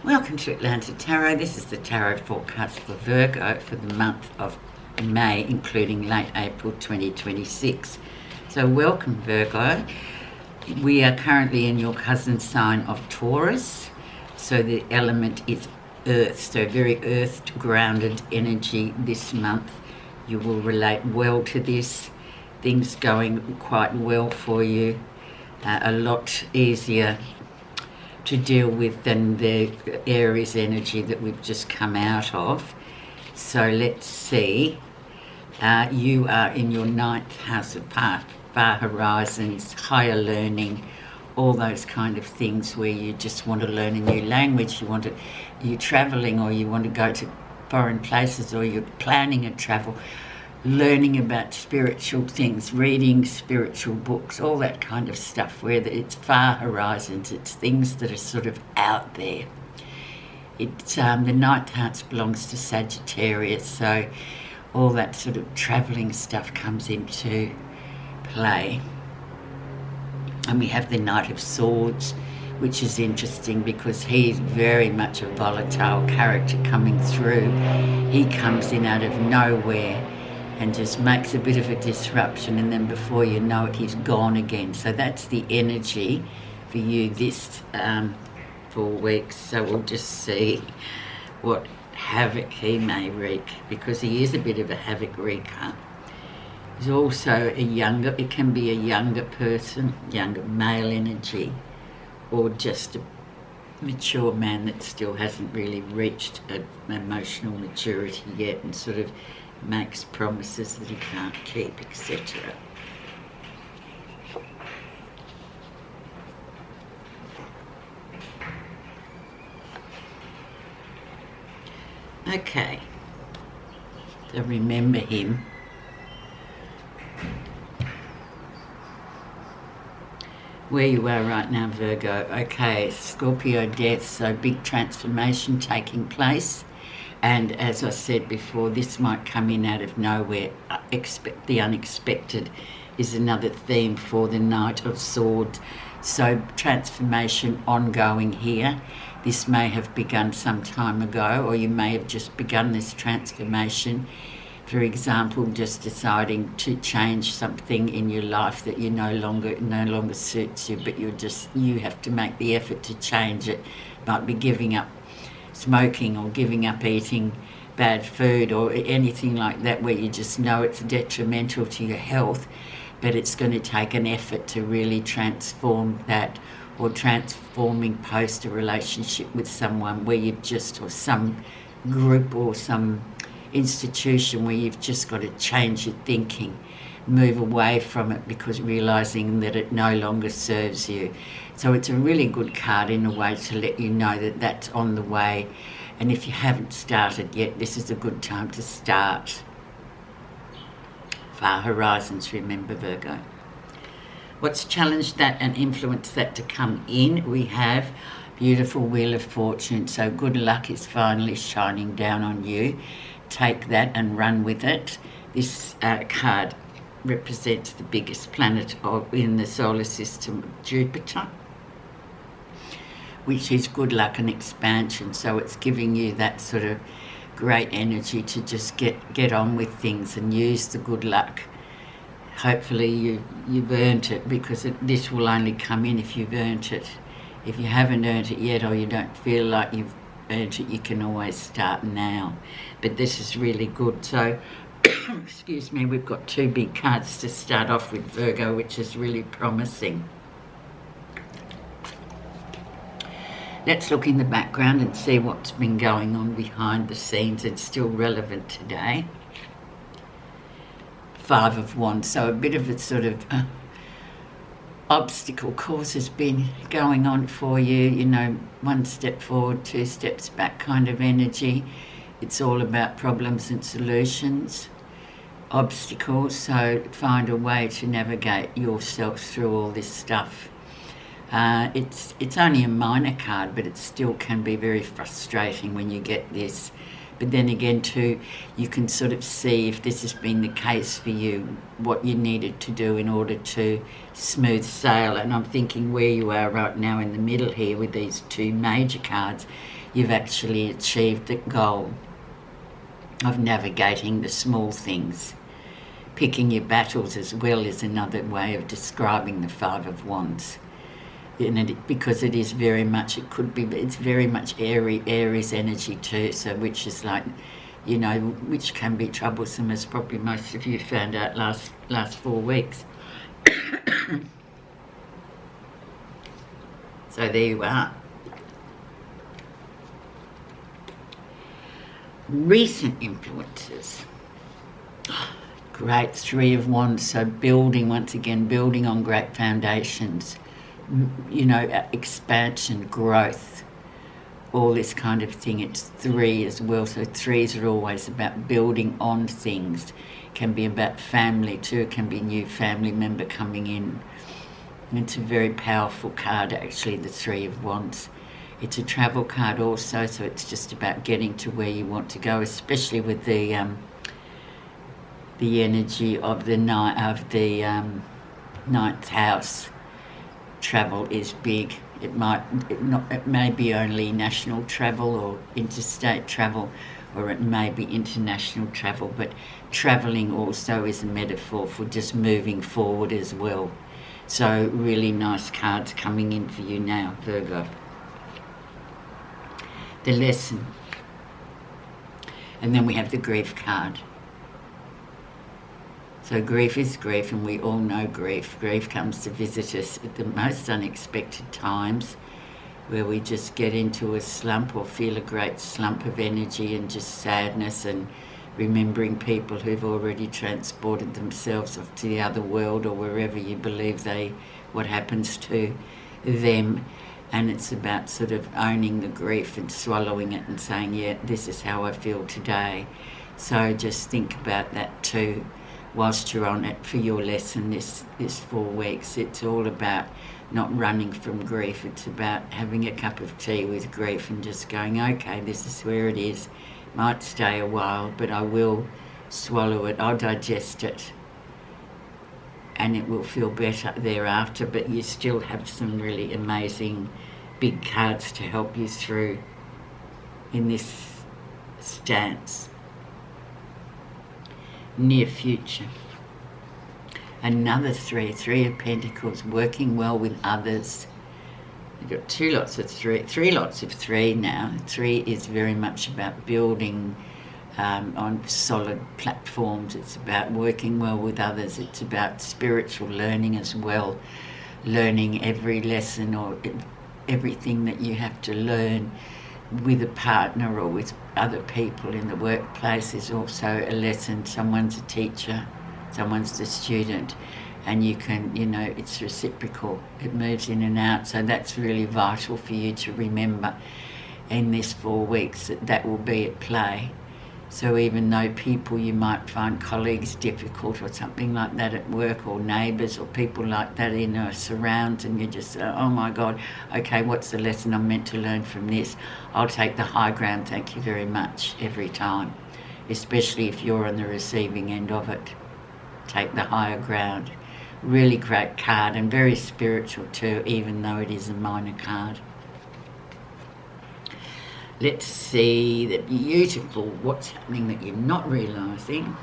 Welcome to Atlanta Tarot. This is the tarot forecast for Virgo for the month of May, including late April 2026. So welcome, Virgo. We are currently in your cousin sign of Taurus. So the element is earth, so very earth grounded energy this month. You will relate well to this. Things going quite well for you. A lot easier to deal with than the Aries energy that we've just come out of. So let's see. You are in your ninth house of far horizons, higher learning, all those kind of things where you just want to learn a new language, you're traveling, or you want to go to foreign places, or you're planning a travel, learning about spiritual things, reading spiritual books, all that kind of stuff, where it's far horizons, it's things that are sort of out there. It's the ninth house belongs to Sagittarius, so all that sort of travelling stuff comes into play. And we have the Knight of Swords, which is interesting because he's very much a volatile character coming through. He comes in out of nowhere and just makes a bit of a disruption, and then before you know it, he's gone again. So that's the energy for you this 4 weeks. So we'll just see what havoc he may wreak, because he is a bit of a havoc wreaker. He's also it can be a younger person, younger male energy, or just a mature man that still hasn't really reached an emotional maturity yet and sort of makes promises that he can't keep, etc. Okay, so remember him. Where you are right now, Virgo. Okay, Scorpio death, so big transformation taking place. And as I said before, this might come in out of nowhere. The unexpected is another theme for the Knight of Swords. So transformation ongoing here. This may have begun some time ago, or you may have just begun this transformation. For example, just deciding to change something in your life that you no longer suits you, but you have to make the effort to change it. Might be giving up smoking, or giving up eating bad food, or anything like that, where you just know it's detrimental to your health, but it's going to take an effort to really transform that, or transforming post a relationship with someone where or some group or some institution where you've just got to change your thinking, move away from it, because realizing that it no longer serves you. So it's a really good card in a way to let you know that that's on the way. And if you haven't started yet, this is a good time to start. Far horizons, remember, Virgo. What's challenged that and influenced that to come in? We have beautiful Wheel of Fortune. So good luck is finally shining down on you. Take that and run with it. This card represents the biggest planet in the solar system, Jupiter, which is good luck and expansion. So it's giving you that sort of great energy to just get on with things and use the good luck. Hopefully you've earned it, because this will only come in if you've earned it. If you haven't earned it yet, or you don't feel like you've earned it, you can always start now. But this is really good. So excuse me, we've got 2 big cards to start off with, Virgo, which is really promising. Let's look in the background and see what's been going on behind the scenes. It's still relevant today. 5 of Wands, so a bit of a sort of obstacle course has been going on for you, 1 step forward, 2 steps back kind of energy. It's all about problems and solutions, obstacles, so find a way to navigate yourself through all this stuff. It's only a minor card, but it still can be very frustrating when you get this, But then again too, you can sort of see if this has been the case for you, what you needed to do in order to smooth sail. And I'm thinking where you are right now in the middle here with these two major cards, you've actually achieved the goal of navigating the small things. Picking your battles as well is another way of describing the Five of Wands. Because it is very much, it's very much Aries energy too, so which is like, you know, which can be troublesome, as probably most of you found out last 4 weeks. So there you are. Recent influences. Great, Three of Wands, so building, once again, building on great foundations. You know, expansion, growth, all this kind of thing. It's 3 as well, so 3s are always about building on things. It can be about family too, it can be a new family member coming in. It's a very powerful card actually, the Three of Wands. It's a travel card also, so it's just about getting to where you want to go, especially with the energy of the ninth house. Travel is big. It may be only national travel or interstate travel, or it may be international travel, but travelling also is a metaphor for just moving forward as well. So really nice cards coming in for you now, Virgo. The lesson. And then we have the grief card. So grief is grief, and we all know grief. Grief comes to visit us at the most unexpected times, where we just get into a slump or feel a great slump of energy and just sadness, and remembering people who've already transported themselves off to the other world or wherever you believe what happens to them. And it's about sort of owning the grief and swallowing it and saying, yeah, this is how I feel today. So just think about that too. Whilst you're on it for your lesson this 4 weeks, it's all about not running from grief. It's about having a cup of tea with grief and just going, okay, this is where it is. Might stay a while, but I will swallow it. I'll digest it, and it will feel better thereafter. But you still have some really amazing big cards to help you through in this stance. Near future. Another 3 of Pentacles, working well with others. You've got 2 lots of 3 lots of 3 now. 3 is very much about building on solid platforms. It's about working well with others. It's about spiritual learning as well. Learning every lesson or everything that you have to learn with a partner or with other people in the workplace is also a lesson. Someone's a teacher, someone's the student, and you can, you know, it's reciprocal. It moves in and out, so that's really vital for you to remember in this 4 weeks that will be at play. So even though people, you might find colleagues difficult or something like that at work, or neighbours or people like that in our surrounds, and you just say, oh my God, okay, what's the lesson I'm meant to learn from this? I'll take the high ground, thank you very much, every time, especially if you're on the receiving end of it. Take the higher ground. Really great card, and very spiritual too, even though it is a minor card. Let's see the beautiful what's happening that you're not realising.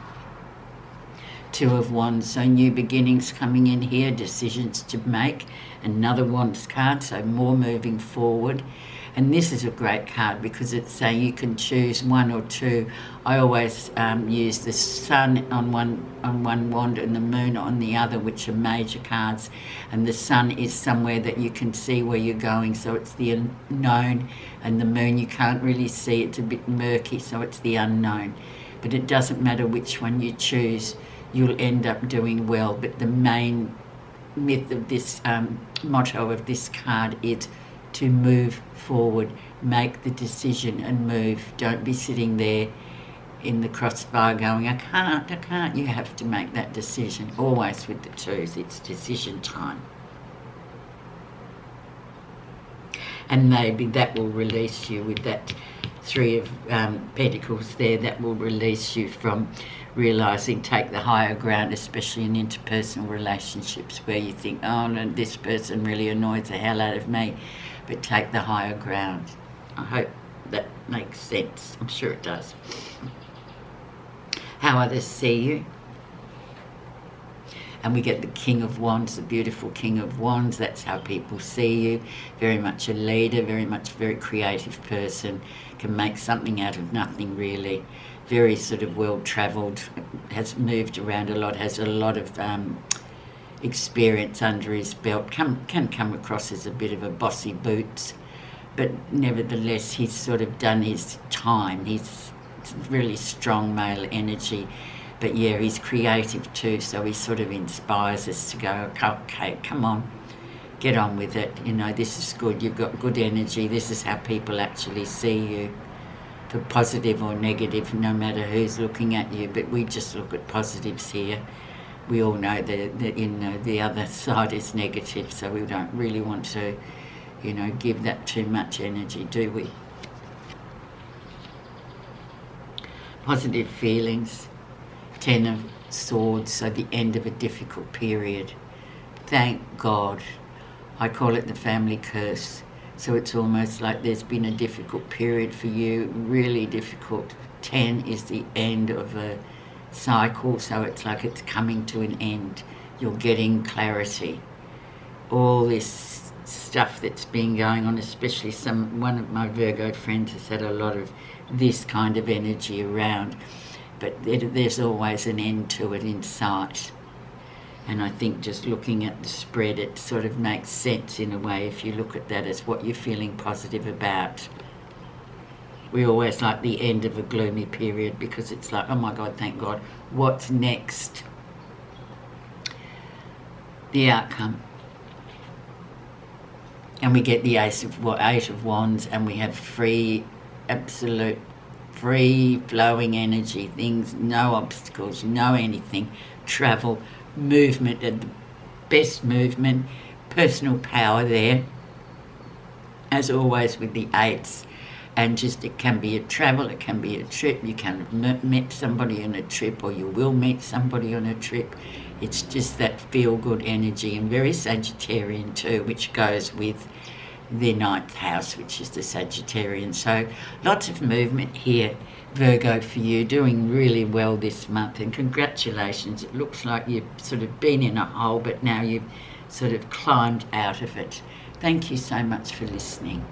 2 of Wands, so new beginnings coming in here, decisions to make. Another Wands card, so more moving forward. And this is a great card because it's saying you can choose 1 or 2. I always use the Sun on one wand and the Moon on the other, which are major cards. And the Sun is somewhere that you can see where you're going, so it's the unknown. And the Moon you can't really see, it's a bit murky, so it's the unknown. But it doesn't matter which one you choose, you'll end up doing well. But the main myth of this motto of this card is to move forward, make the decision and move. Don't be sitting there in the crossbar going, I can't. You have to make that decision. Always with the 2s, it's decision time. And maybe that will release you with that Three of Pentacles there, that will release you from realising, take the higher ground, especially in interpersonal relationships where you think, oh no, this person really annoys the hell out of me, but take the higher ground. I hope that makes sense. I'm sure it does. How others see you. And we get the King of Wands, the beautiful King of Wands. That's how people see you. Very much a leader, very creative person. Can make something out of nothing, really. Very sort of well-travelled, has moved around a lot, has a lot of experience under his belt. Can come across as a bit of a bossy boots, but nevertheless, he's sort of done his time. He's really strong male energy. But yeah, he's creative too, so he sort of inspires us to go, okay, come on, get on with it. You know, this is good. You've got good energy. This is how people actually see you, for positive or negative, no matter who's looking at you. But we just look at positives here. We all know that the other side is negative, so we don't really want to, you know, give that too much energy, do we? Positive feelings. 10 of Swords, so the end of a difficult period. Thank God. I call it the family curse. So it's almost like there's been a difficult period for you, really difficult. 10 is the end of a cycle, so it's like it's coming to an end. You're getting clarity. All this stuff that's been going on, especially one of my Virgo friends has had a lot of this kind of energy around. But there's always an end to it in sight. And I think just looking at the spread, it sort of makes sense in a way if you look at that as what you're feeling positive about. We always like the end of a gloomy period because it's like, oh my God, thank God, what's next? The outcome. And we get the Eight of Wands, and we have free, absolute free-flowing energy, things, no obstacles, no anything, travel, movement, and the best movement, personal power there, as always with the eights. And just, it can be a travel, it can be a trip, you can have met somebody on a trip, or you will meet somebody on a trip. It's just that feel-good energy, and very Sagittarian too, which goes with the 9th house, which is the Sagittarian. So lots of movement here, Virgo, for you, doing really well this month, and congratulations. It looks like you've sort of been in a hole, but now you've sort of climbed out of it. Thank you so much for listening.